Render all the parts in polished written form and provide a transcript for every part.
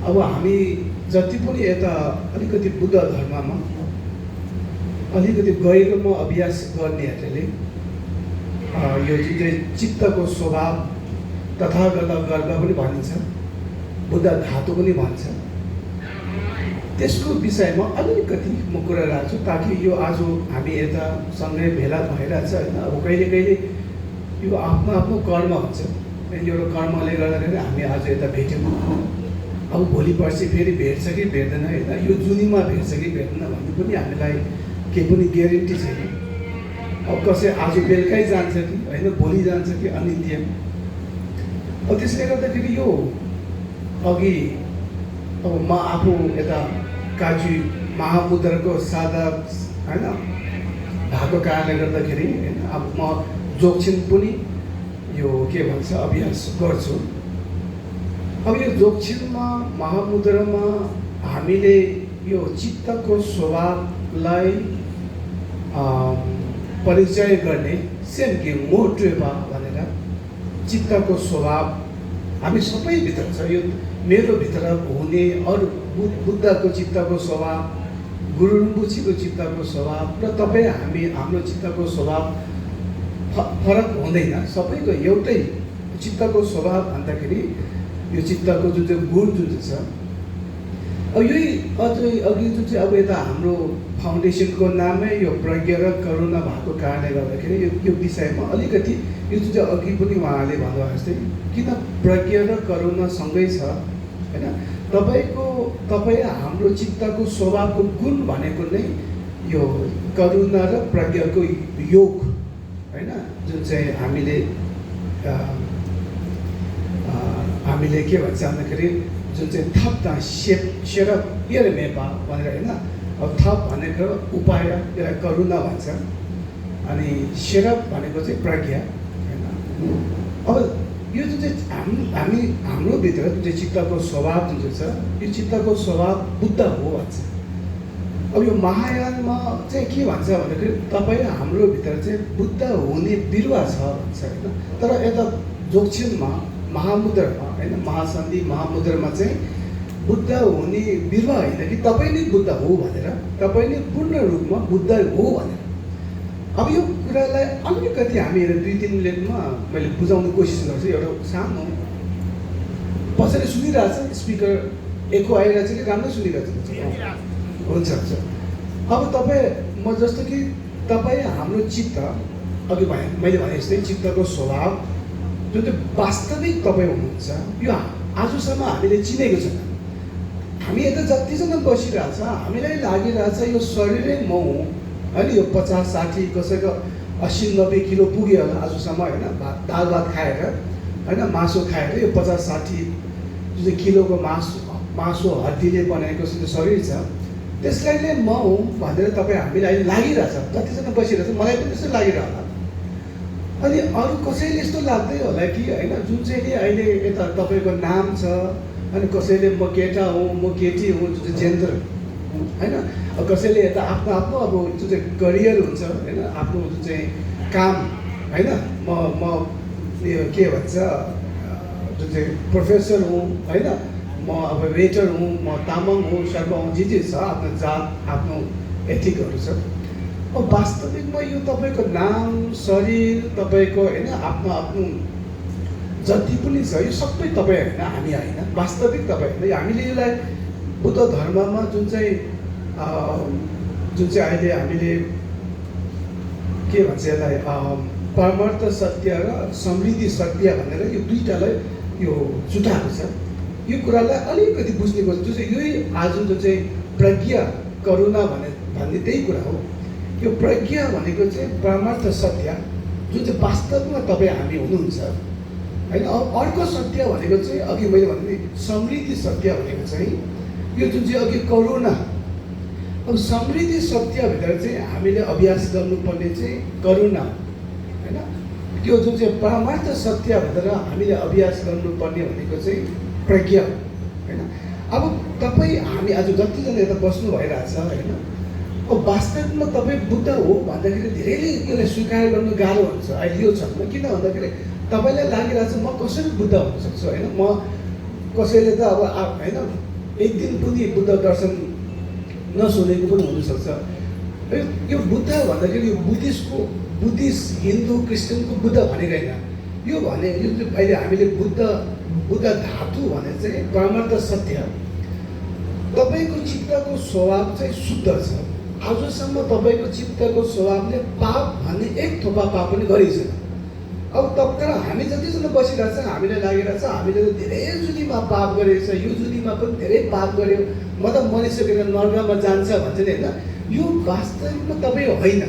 अब हामी जति पनि यता अलिकति बुद्ध धर्ममा अलिकति गहिरोमा अभ्यास गर्नेहरूले यो जुन चाहिँ चित्तको स्वभाव तथागत गर्ग पनि भनिन्छ, बुद्ध धातु पनि भन्छ, त्यसको विषयमा अलिकति म कुरा राख्छु ताकि यो आज हामी यता सँगै भेला भइरहेछ होइन। अब कहिले कहिले यो आफ्नो आफ्नो कर्म हुन्छ, एउटा कर्मले गर्दाखेरि हामी आज यता भेट्यौँ, अब भोलि पर्सि फेरि भेट्छ कि भेट्दैन होइन, यो जुनीमा भेट्छ कि भेट्दैन भन्ने पनि हामीलाई केही पनि ग्यारेन्टी छैन। अब कसै आज बेलुकै जान्छ कि होइन, भोलि जान्छ कि अनित्य। अब त्यसले गर्दाखेरि यो अघि अब म आफू यता काजी महामुद्राको साधक होइन भएको कारणले गर्दाखेरि होइन, अब म जोगक्षेम पनि यो के भन्छ अभ्यास गर्छु। अब यो जोगक्षेममा महामुद्रामा हामीले यो चित्तको स्वभावलाई परिचय गर्ने सेम के मोट्रेपा भनेर चित्तको स्वभाव हामी सबैभित्र छ। यो मेरो भित्र हुने अरू बुद्धको चित्तको स्वभाव, गुरु रिम्पोछेको चित्तको स्वभाव र तपाईँ हाम्रो चित्तको स्वभाव फरक हुँदैन, सबैको एउटै चित्तको स्वभाव भन्दाखेरि यो चित्तको जुन चाहिँ गुण जुन चाहिँ छ। अब यही अझै अघि जुन चाहिँ अब यता हाम्रो फाउन्डेसनको नामै यो प्रज्ञा र करुणा भएको कारणले गर्दाखेरि यो विषयमा अलिकति यो जुन चाहिँ अघि पनि उहाँले भन्नुभएको जस्तै किन प्रज्ञा र करुणा सँगै छ होइन। तपाईँ हाम्रो चित्तको स्वभावको गुण भनेको नै यो करुणा र प्रज्ञाको योग होइन, जुन चाहिँ हामीले के भन्छ भन्दाखेरि जुन चाहिँ थप सेरप पियर मेपा भनेर होइन। अब थप भनेको उपाय, यसलाई करुणा भन्छ, अनि सेरप भनेको चाहिँ प्रज्ञा होइन। अब यो जुन चाहिँ हाम्रो भित्र जुन चाहिँ चित्तको स्वभाव जुन चाहिँ छ, यो चित्तको स्वभाव बुद्ध हो भन्छ। अब यो महायानमा चाहिँ के भन्छ भन्दाखेरि तपाईँ हाम्रो भित्र चाहिँ बुद्ध हुने बिरुवा छ भन्छ होइन। तर यता जोगक्षेममा महामुद्रामा होइन, महासन्धि महामुद्रामा चाहिँ बुद्ध हुने बिरुवा होइन कि तपाईँ नै बुद्ध हो भनेर, तपाईँ नै पूर्ण रूपमा बुद्ध हो भनेर। अब यो कुरालाई अलिकति हामी 2-3 मिनटमा मैले बुझाउने कोसिस गर्छु। एउटा सानो पछाडि सुनिरहेछ स्पिकर एको आइरहेछ कि राम्रै सुनिरहेछ? हुन्छ हुन्छ। अब तपाईँ म जस्तो कि तपाईँ हाम्रो चित्त अघि मैले भने जस्तै चित्तको स्वभाव जुन चाहिँ वास्तविक तपाईँ हुनुहुन्छ यो आजसम्म हामीले चिनेको छैन। हामी यता जतिजना बसिरहेछ हामीलाई लागिरहेछ यो शरीरै म हुँ होइन। यो 50-60 कसैको 80-90 किलो पुग्यो होला आजसम्म होइन, दाल भात खाएर होइन, मासु खाएर यो 50-60 जुन चाहिँ किलोको मासु हड्डीले बनाएको जुन शरीर छ त्यसलाई नै म हुँ भनेर तपाईँ हामीलाई लागिरहेछ। जतिजना बसिरहेछ मलाई पनि त्यस्तो लागिरहला, अनि अरू कसैले यस्तो लाग्दै होला कि होइन, जुन चाहिँले अहिले यता तपाईँको नाम छ, अनि कसैले म केटा हुँ म केटी हुँ जुन चाहिँ जेन्डर होइन, कसैले यता आफ्नो आफ्नो अब जुन चाहिँ करियर हुन्छ होइन, आफ्नो जुन चाहिँ काम होइन, म यो के भन्छ जुन चाहिँ प्रोफेसर हुँ होइन, म अब वेटर हुँ, म तामाङ हुँ, सर्व हुँ, जे छ आफ्नो जात आफ्नो एथिकहरू छ। अब वास्तविकमा यो तपाईँको नाम शरीर तपाईँको होइन आफ्नो आफ्नो जति पनि छ यो सबै तपाईँ होइन, हामी होइन, वास्तविक तपाईँ होइन। हामीले यसलाई बुद्ध धर्ममा जुन चाहिँ अहिले हामीले के भन्छ यसलाई परमार्थ सत्य र समृद्धि सत्य भनेर यो दुईटालाई यो जुटाएको छ। यो कुरालाई अलिकति बुझ्ने कोसिस जुन चाहिँ यही आज जुन चाहिँ प्रज्ञा करुणा भन्ने त्यही कुरा हो। यो प्रज्ञा भनेको चाहिँ परमार्थ सत्य जुन चाहिँ वास्तवमा तपाईँ हामी हुनुहुन्छ होइन। अब अर्को सत्य भनेको चाहिँ अघि मैले भने समृद्धि सत्य भनेको चाहिँ यो जुन चाहिँ अघि करुणा। अब समृद्धि सत्यभित्र चाहिँ हामीले अभ्यास गर्नुपर्ने चाहिँ करुणा होइन। त्यो जुन चाहिँ परमार्थ सत्यभित्र हामीले अभ्यास गर्नुपर्ने भनेको चाहिँ प्रज्ञा होइन। अब तपाईँ हामी आज जतिजना यता बस्नु भइरहेछ होइन, अब वास्तवमा तपाईँ बुद्ध हो भन्दाखेरि धेरैले यसलाई स्वीकार गर्नु गाह्रो हुन्छ अहिले यो क्षणमा। किन भन्दाखेरि तपाईँलाई लागिरहेछ म कसरी बुद्ध हुन सक्छु होइन, म कसैले त अब होइन एक दिन पनि बुद्ध दर्शन नसुनेको पनि हुनसक्छ। यो बुद्ध भन्दाखेरि यो बुद्धिस्ट हिन्दू क्रिस्चियनको बुद्ध भनेको होइन। यो भने यो अहिले हामीले बुद्ध धातु भने चाहिँ परमार्थ सत्य। तपाईँको चित्तको स्वभाव चाहिँ शुद्ध छ। आजसम्म तपाईँको चित्तको स्वभावले पाप भन्ने एक थोपा पाप पनि गरेको छैन। अब तर हामी जतिजना बसिरहेछ हामीलाई लागिरहेछ हामीले त धेरै जुदीमा पाप गरेको छ, यो जुदीमा पनि धेरै पाप गर्यो, म त मरिसकेर नर्कमा जान्छ भन्छ नि होइन। यो वास्तविकमा तपाईँ होइन।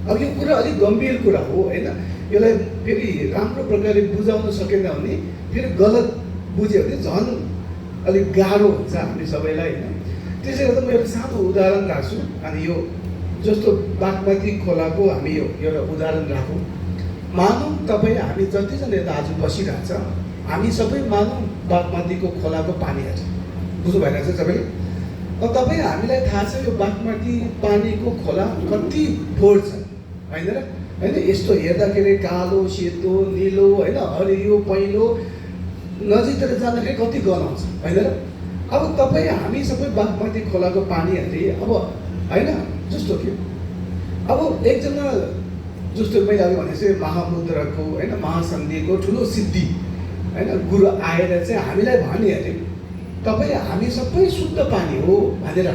अब यो कुरा अलिक गम्भीर कुरा हो होइन। यसलाई फेरि राम्रो प्रकारले बुझाउन सकेन भने फेरि गलत बुझ्यो भने झन् अलिक गाह्रो हुन्छ हामी सबैलाई होइन। त्यसले गर्दा म एउटा सानो उदाहरण राख्छु। अनि यो जस्तो बागमती खोलाको हामी यो एउटा उदाहरण राखौँ। मानौँ तपाईँ हामी जतिजना यता आज बसिरहेछ हामी सबै मानौँ बागमतीको खोलाको पानी हाल्छ। बुझ्नु भइरहेछ सबैले? अब तपाईँ हामीलाई थाहा छ यो बागमती पानीको खोला कति फोहोर छ होइन र? होइन यस्तो हेर्दाखेरि कालो सेतो निलो होइन हरियो पहेँलो नजिकतिर जाँदाखेरि कति गनाउँछ होइन र? अब तपाईँ हामी सबै बागमती खोलाको पानीहरूले अब होइन जस्तो कि अब एकजना जस्तो मैले अघि भनेको छु महामुद्रको होइन महासन्धिको ठुलो सिद्धि होइन गुरु आएर चाहिँ हामीलाई भनिहाल्यो तपाईँ हामी सबै शुद्ध पानी हो भनेर।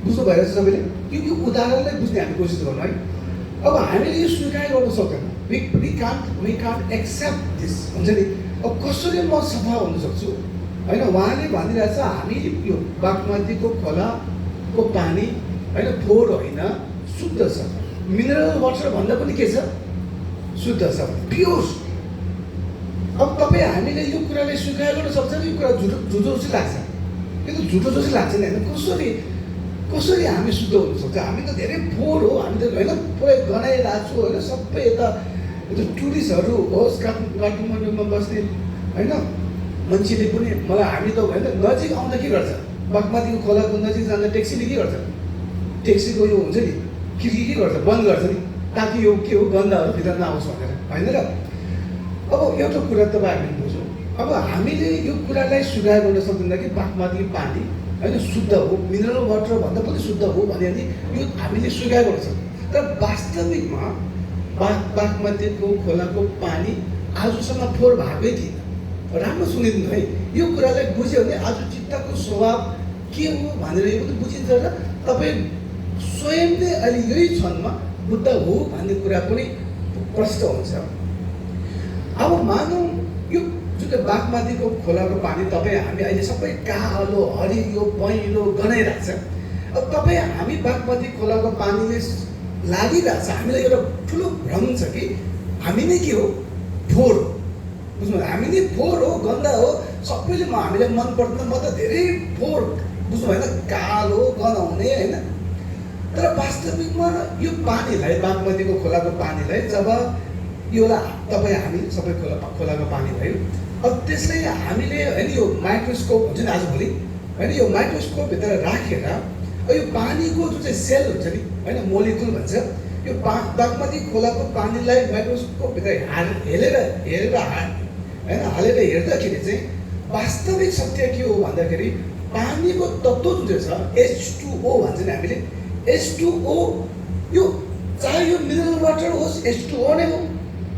बुझ्नु भइरहेछ सबैले? यो उदाहरणलाई बुझ्ने हामी कोसिस गर्नु है। अब हामीले यो स्वीकार गर्न सक्दैन। वी कान्ट एक्सेप्ट दिस हुन्छ नि। अब कसरी म सफा हुन सक्छु होइन? उहाँले भनिरहेछ हामी यो बागमतीको खोलाको पानी होइन फोहोर होइन शुद्ध छ। मिनरल वाटर भन्दा पनि के छ? शुद्ध छ, प्योर। अब तपाईँ हामीले यो कुरालाई स्वीकार गर्न सक्छ नि? यो कुरा झुटो जस्तो लाग्छ, यो त झुटो जस्तो लाग्छ नि होइन? कसरी हामी शुद्ध हुन सक्छ? हामी त धेरै फोहोर हो, हामी त होइन पुरै गनाइरहेको छु होइन। सबै यता टुरिस्टहरू होस् काठमाडौँमा बस्ने होइन मान्छेले पनि मलाई हामी त होइन नजिक आउँदा के गर्छ? बागमतीको खोलाको नजिक जाँदा ट्याक्सीले के गर्छ? ट्याक्सीको यो हुन्छ नि खिड्की के गर्छ? बन्द गर्छ नि, ताकि यो के हो गन्दाहरू भित्र नआओस् भनेर होइन र? अब एउटा कुरा तपाईँ हामीले बुझौँ। अब हामीले यो कुरालाई स्वीकार गर्न सक्दैन कि बागमती पानी होइन शुद्ध हो, मिनरल वाटर भन्दा पनि शुद्ध हो भने यो हामीले स्वीकार गर्न सक्छौँ। तर वास्तविकमा बागमतीको खोलाको पानी आजसम्म फोहोर भएकै थिएन। राम्रो सुनिदिनु है। यो कुरालाई बुझ्यो भने आज चित्तको स्वभाव के हो भनेर यो पनि बुझिन्छ र तपाईँ स्वयंले अहिले यही क्षणमा बुद्ध हो भन्ने कुरा पनि प्रष्ट हुन्छ। अब मानौँ यो जुन बागमतीको खोलाको पानी तपाईँ हामी अहिले सबै कालो हरियो पहेँलो गनाइरहेको छ। अब तपाईँ हामी बागमती खोलाको पानीले लागिरहेछ हामीलाई एउटा ठुलो भ्रम छ कि हामी नै के हो? फोहोर हो। बुझ्नु? हामी नै फोहोर हो, गन्दा हो, सबैले हामीलाई मन पर्दैन, म त धेरै फोहोर बुझ्नु भएन, कालो गनाउने होइन। तर वास्तविकमा यो पानीलाई बागमतीको खोलाको पानीलाई जब योलाई तपाईँ हामी सबै खोलाको पानी भयो। अब त्यसलाई हामीले होइन यो माइक्रोस्कोप हुन्छ नि आजभोलि होइन यो माइक्रोस्कोपभित्र राखेर यो पानीको जुन चाहिँ सेल हुन्छ नि होइन मोलिकुल भन्छ यो बागमती खोलाको पानीलाई माइक्रोस्कोपभित्र हेरेर होइन हालेर हेर्दाखेरि चाहिँ वास्तविक सत्य के हो भन्दाखेरि पानीको तत्त्व जुन चाहिँ छ H2O भन्छ नि हामीले। H2O यो चाहे यो मिनरल वाटर होस् H2O नै हो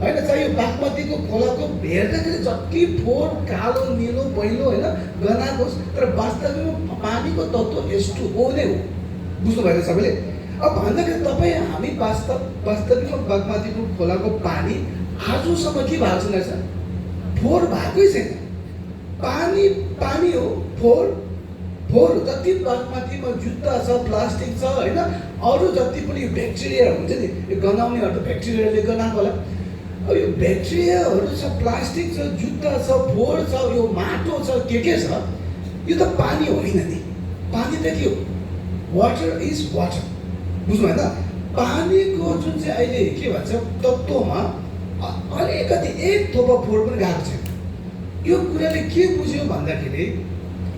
होइन। चाहे यो बागमतीको खोलाको हेर्दाखेरि जति फोहोर कालो निलो पहेँलो होइन गनाएको होस् तर वास्तविकमा पानीको तत्त्व H2O नै हो। बुझ्नु भएन सबैले? अब भन्दाखेरि तपाईँ हामी वास्तविकमा बागमतीको खोलाको पानी आजसम्म के भएको छैन रहेछ? फोहोर भएकै छैन। पानी हो, फोहोर जति बागमतीमा जुत्ता छ प्लास्टिक छ होइन अरू जति पनि यो ब्याक्टेरिया हुन्छ नि यो गनाउनेहरू ब्याक्टेरियाले गनाएको होला। अब यो ब्याक्टेरियाहरू छ, प्लास्टिक छ, जुत्ता छ, फोहोर छ, यो माटो छ, के छ यो त पानी होइन नि। पानी त के हो? Water is water. बुझ्नु भएन? पानीको जुन चाहिँ अहिले के भन्छ तत्त्वमा अलिकति एक थोपा फोहोर पनि गएको छैन। यो कुराले के बुझ्यो भन्दाखेरि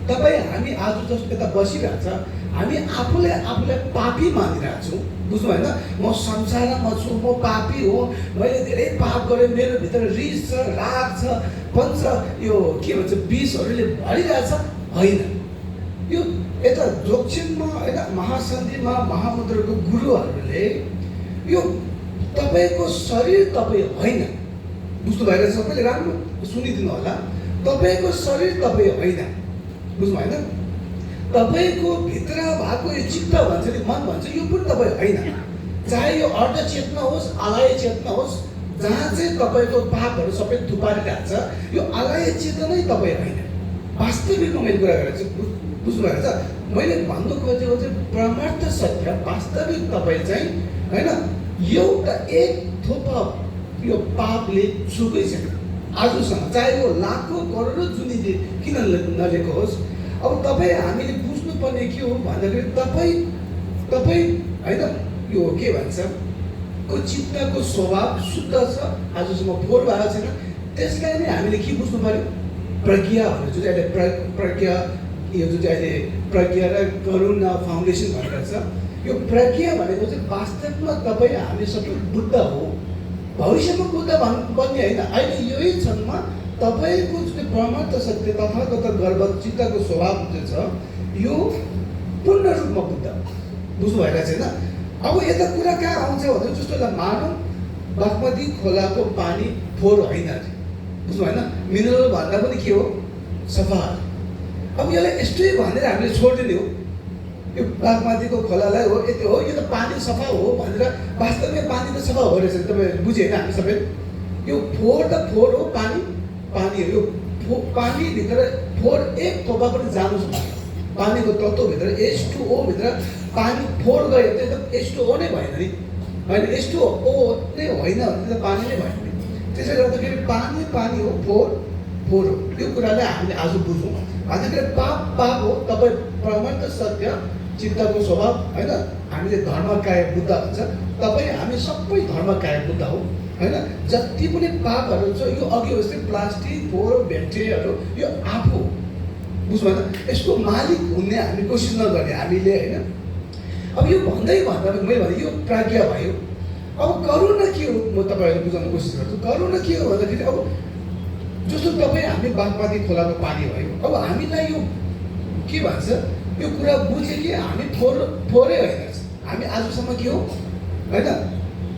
तपाईँ हामी आज जस्तो यता बसिरहेछ हामी आफूलाई पापी मानिरहेको छौँ। बुझ्नु भएन? म संसारमा छु, म पापी हो, मैले धेरै पाप गरेँ, मेरो भित्र रिस छ, राग छ, पञ्च यो के भन्छ विषहरूले भरिरहेछ होइन। यो यता जोक्षिममा होइन महासन्धिमा महामुद्रको गुरुहरूले यो तपाईँको शरीर तपाईँ होइन, बुझ्नु भएर सबैले राम्रो सुनिदिनु होला, तपाईँको शरीर तपाईँ होइन, बुझ्नु भएन? तपाईँको भित्र भएको यो चित्त भन्छ नि, मन भन्छ, यो पनि तपाईँ होइन। चाहे यो अर्ध चेतना होस्, आलय चेतना होस्, जहाँ चाहिँ तपाईँको पापहरू सबै थुपारिरहेको छ, यो आलय चेतनै तपाईँ होइन। वास्तविकमा मैले कुरा गरेको छु, बुझ्नु भएको छ? मैले भन्नु खोजेको चाहिँ परमार्थ सत्य वास्तविक तपाईँ चाहिँ होइन एउटा एक थोपा यो पापले छुकै छैन आजसम्म, चाहे यो लाखौँ करोडौँ जुनीले किन नलिएको होस्। अब तपाईँ हामीले बुझ्नुपर्ने के हो भन्दाखेरि तपाईँ होइन यो के भन्छ को चित्तको स्वभाव शुद्ध छ, आजसम्म फोहोर भएको छैन। त्यसलाई नै हामीले के बुझ्नु पर्यो? प्रज्ञाहरू जुन चाहिँ अहिले प्रज्ञा, यो जुन चाहिँ अहिले प्रज्ञा र करुणा फाउन्डेसन भनेर छ, यो प्रज्ञा भनेको चाहिँ वास्तवमा तपाईँ हामी सबै बुद्ध हो। भविष्यमा बुद्ध बन्ने होइन, अहिले यही क्षणमा तपाईँको जुन परमार्थ सत्य तथागत गर्भ चित्तको स्वभाव जुन छ यो पूर्ण रूपमा बुद्ध, बुझ्नु भएका छैन? अब यता कुरा कहाँ आउँछ भने जस्तो मानौँ बागमती खोलाको पानी फोहोर होइन, बुझ्नु भएन? मिनरल भन्दा पनि के हो? सफा। अब यसलाई यस्तै भनेर हामीले छोडिदिने हो, यो बागमतीको खोलालाई हो यति हो, यो त पानी सफा हो भनेर, वास्तवमा पानी त सफा हो रहेछ। तपाईँ बुझे होइन? हामी सबै यो फोहोर त फोहोर हो, पानी पानी हो। यो पानीभित्र फोहोर एक थोपा पनि जानु सक्छ। पानीको तत्त्वभित्र H2O भित्र पानी फोहोर गयो त्यो त H2O नै भएन नि, होइन? H2O नै होइन भने त पानी नै भएन नि। त्यसैले गर्दाखेरि पानी पानी हो, फोहोर फोहोर हो। यो कुरालाई हामीले आज बुझौँ भन्दाखेरि पाप हो। तपाईँ परमार्थ सत्य चित्तको स्वभाव होइन, हामीले धर्मकाय बुद्ध भन्छ, तपाईँ हामी सबै धर्मकाय बुद्ध हो होइन। जति पनि पापहरू छ यो अघि जस्तै प्लास्टिक फोहोर भेट्टेहरू यो आफू, बुझ्नु भएन? यसको मालिक हुने हामी कोसिस नगर्ने हामीले होइन। अब यो भन्दै भन्दा मैले भने यो प्रज्ञा भयो। अब करुणा के हो म तपाईँहरूले बुझाउन कोसिस गर्छु। करुणा के हो भन्दाखेरि अब जस्तो तपाईँ हामी बागमती खोलाको पानी भयो, अब हामीलाई यो के भन्छ यो कुरा बुझ्यो कि हामी फोहोरै होइन, हामी आजसम्म के हो होइन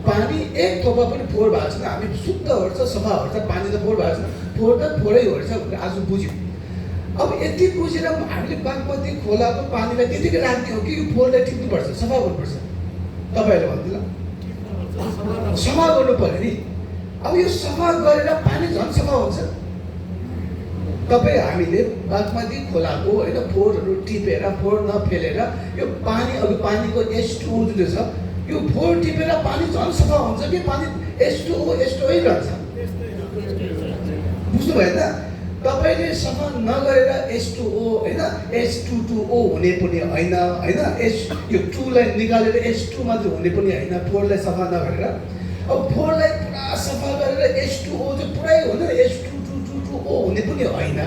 पानी एक थोपा पनि फोहोर भएको छैन, हामी शुद्ध गर्छ सफा गर्छ, पानी त फोहोर भएको छैन, फोहोर त फोहोरै गर्छ भनेर आज बुझ्यौँ। अब यति बुझेर हामीले बागमती खोलाको पानीलाई त्यतिकै राख्ने हो कि यो फोहोरलाई टिप्नुपर्छ, सफा गर्नुपर्छ? तपाईँहरूले भन्दैन सफा गर्नु पर्यो नि। अब यो सफा गरेर पानी झन् सफा हुन्छ। तपाईँ हामीले बागमती खोलाको होइन फोहोरहरू टिपेर फोहोर नफेलेर यो पानी, अब पानीको H2O जुन छ यो फोहोर टिपेर पानी झन् सफा हुन्छ कि पानी H2O रहन्छ? बुझ्नु भयो त? तपाईँले सफा नगरेर H2O होइन H2O हुने पनि होइन होइन, यो 2 लाई निकालेर H2 मात्र हुने पनि होइन, फोहोरलाई सफा नगरेर। अब फोहोरलाई पुरा सफा गरेर H2O चाहिँ पुरै हुँदैन, H2O हुने पनि होइन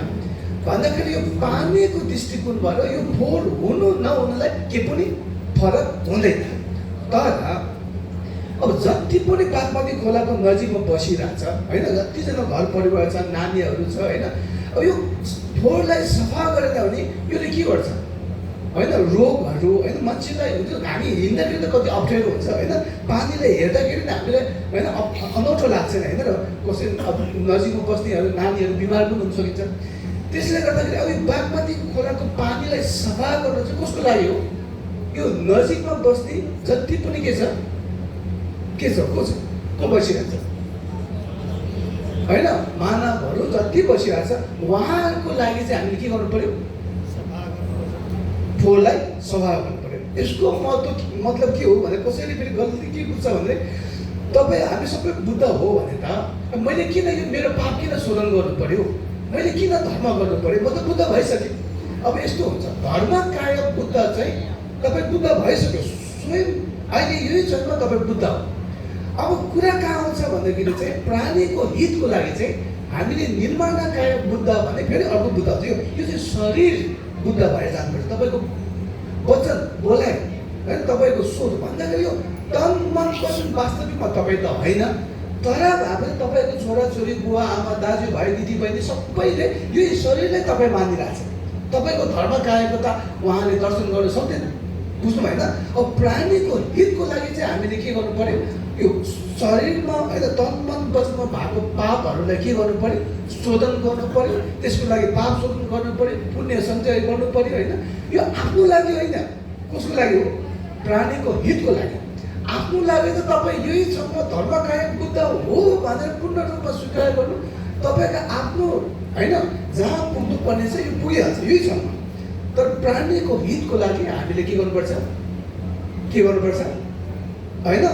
भन्दाखेरि यो पानीको दृष्टिकोणबाट यो फोहोर हुनु नहुनुलाई के पनि फरक हुँदैन। तर अब जति पनि बागमती खोलाको नजिकमा बसिरहेछ होइन, जतिजना घर परिवार छ, नानीहरू छ होइन, अब यो फोहोरलाई सफा गरेर भने यसले के गर्छ होइन, रोगहरू होइन मान्छेलाई हुन्छ। हामी हिँड्दाखेरि त कति अप्ठ्यारो हुन्छ होइन, पानीलाई हेर्दाखेरि हामीलाई होइन अनौठो लाग्छ होइन, र कसै अब नजिकमा बस्नेहरू नानीहरू बिमार पनि हुन सकिन्छ। त्यसले गर्दाखेरि अब यो बागमती खोलाको पानीलाई सफा गर्नु चाहिँ कसको लागि हो? यो नजिकमा बस्ने जति पनि के छ को बसिरहेछ होइन, मानवहरू जति बसिरहेछ उहाँहरूको लागि चाहिँ हामीले के गर्नु पर्यो? फोहोरलाई सफा गर्नु पर्यो। यसको मतलब के हो भने कसैले फेरि गल्ती के बुझ्छ भने तपाईँ हामी सबै बुद्ध हो भने त मैले किन यो मेरो पाप किन शोधन गर्नु पर्यो, मैले किन धर्म गर्नु पर्यो, म त बुद्ध भइसकेँ। अब यस्तो हुन्छ धर्मकाय बुद्ध चाहिँ तपाईँ बुद्ध भइसक्यो स्वयं, अहिले यही क्षणमा तपाईँ बुद्ध हो। अब कुरा कहाँ आउँछ भन्दाखेरि चाहिँ प्राणीको हितको लागि चाहिँ हामीले निर्माणकाय बुद्ध भने फेरि अर्को बुद्ध हुन्छ। यो चाहिँ शरीर बुद्ध भएर जानुपर्छ। तपाईँको वचन बोलाइ होइन, तपाईँको सोच भन्दाखेरि यो तन मन वचन वास्तविकमा तपाईँ त होइन, तर भए पनि तपाईँको छोराछोरी बुवा आमा दाजुभाइ दिदीबहिनी सबैले यही शरीरलाई तपाईँ मानिरहेछ। तपाईँको धर्म कायको त उहाँले दर्शन गर्न सक्दैन, बुझ्नु भएन। अब प्राणीको हितको लागि चाहिँ हामीले के गर्नु पर्यो, यो शरीरमा होइन तन मन वचनमा भएको पापहरूलाई के गर्नु पर्यो, शोधन गर्नु पर्यो। त्यसको लागि पाप शोधन गर्नु पर्यो, पुण्य सञ्चय गर्नु पर्यो होइन। यो आफ्नो लागि होइन, कसको लागि हो, प्राणीको हितको लागि। आफ्नो लागि त तपाईँ यही छ, म धर्मकायक बुद्ध हो भनेर पूर्ण रूपमा स्वीकार गर्नु तपाईँको आफ्नो होइन, जहाँ पुग्नु पर्ने छ यो पुगिहाल्छ, यही छ। तर प्राणीको हितको लागि हामीले के गर्नुपर्छ, के गर्नुपर्छ होइन,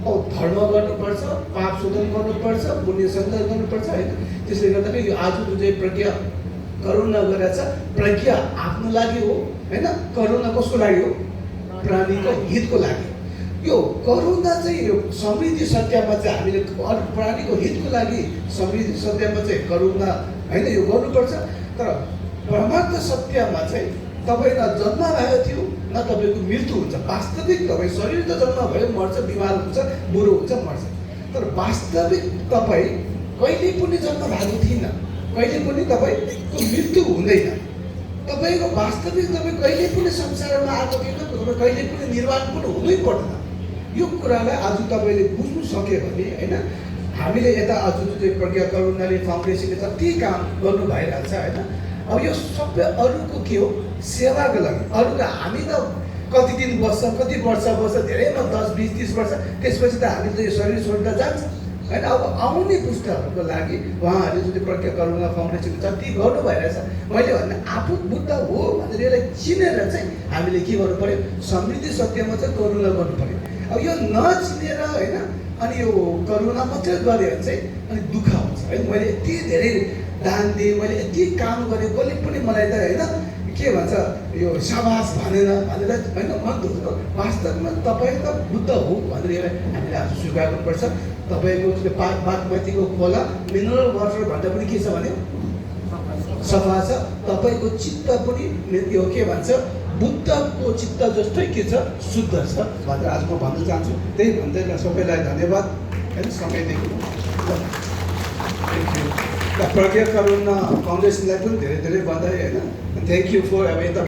अब धर्म गर्नुपर्छ, पाप शोधन गर्नुपर्छ, पुण्य सञ्चय गर्नुपर्छ होइन। त्यसले गर्दाखेरि यो आज जुन चाहिँ प्रज्ञा करुणा गरेर छ, प्रज्ञा आफ्नो लागि हो होइन, करुणा कसको लागि हो, प्राणीको हितको लागि। यो करुणा चाहिँ यो समृद्धि सत्यमा चाहिँ हामीले प्राणीको हितको लागि समृद्धि सत्यमा चाहिँ करुणा होइन यो गर्नुपर्छ। तर परमार्थ सत्यमा चाहिँ तपाईँ न जन्म भएको थियो न तपाईँको मृत्यु हुन्छ। वास्तविक तपाईँ शरीर त जन्म भयो, मर्छ, बिमार हुन्छ, बुढो हुन्छ, मर्छ। तर वास्तविक तपाईँ कहिले पनि जन्म भएको थिएन, कहिले पनि तपाईँको मृत्यु हुँदैन। तपाईँको वास्तविक तपाईँ कहिले पनि संसारमा आएको थिएन, तपाईँ कहिले पनि निर्वाण पनि हुनै पर्दैन। यो कुरालाई आज तपाईँले बुझ्नु सक्यो भने होइन, हामीले यता आज जुन चाहिँ प्रज्ञा करुणाले फाउन्डेसनले जति काम गर्नु भइरहेछ होइन, अब यो सबै अरूको के हो, सेवाको लागि। अरूको हामी त कति दिन बस्छ, कति वर्ष बस्छ, धेरैमा 10, 20, 30 वर्ष, त्यसपछि त हामी त यो शरीर छोडेर जान्छ होइन। अब आउने पुस्ताहरूको लागि उहाँहरूले जुन चाहिँ प्रज्ञा करुणा फाउन्डेसनले जति गर्नु भइरहेछ, मैले भने आफू बुद्ध हो भनेर यसलाई चिनेर चाहिँ हामीले के गर्नु पऱ्यो, समृद्धि सत्यमा चाहिँ करुणा गर्नु पऱ्यो। अब यो नचिनेर होइन अनि यो करुणा मात्रै गऱ्यो भने चाहिँ अनि दुःख हुन्छ है। मैले यति धेरै दान दिएँ, मैले यति काम गरेँ, कसले पनि मलाई त होइन के भन्छ यो शाबास भनेर होइन मन दुख्छ। वास्तवमा तपाईँ त बुद्ध हो भनेर यसलाई हामीले आज स्वीकार गर्नुपर्छ। तपाईँको त्यो बागमतीको खोला मिनरल वाटर भन्दा पनि के छ भने सफा छ, तपाईँको चित्त पनि यो के भन्छ बुद्धको चित्त जस्तै के छ, शुद्ध छ भनेर आज म भन्न चाहन्छु। त्यही भन्दै सबैलाई धन्यवाद होइन, समयदेखि प्रज्ञा करुणा फाउन्डेसनलाई पनि धेरै धेरै बधाई होइन। थ्याङ्क यू फर अब यता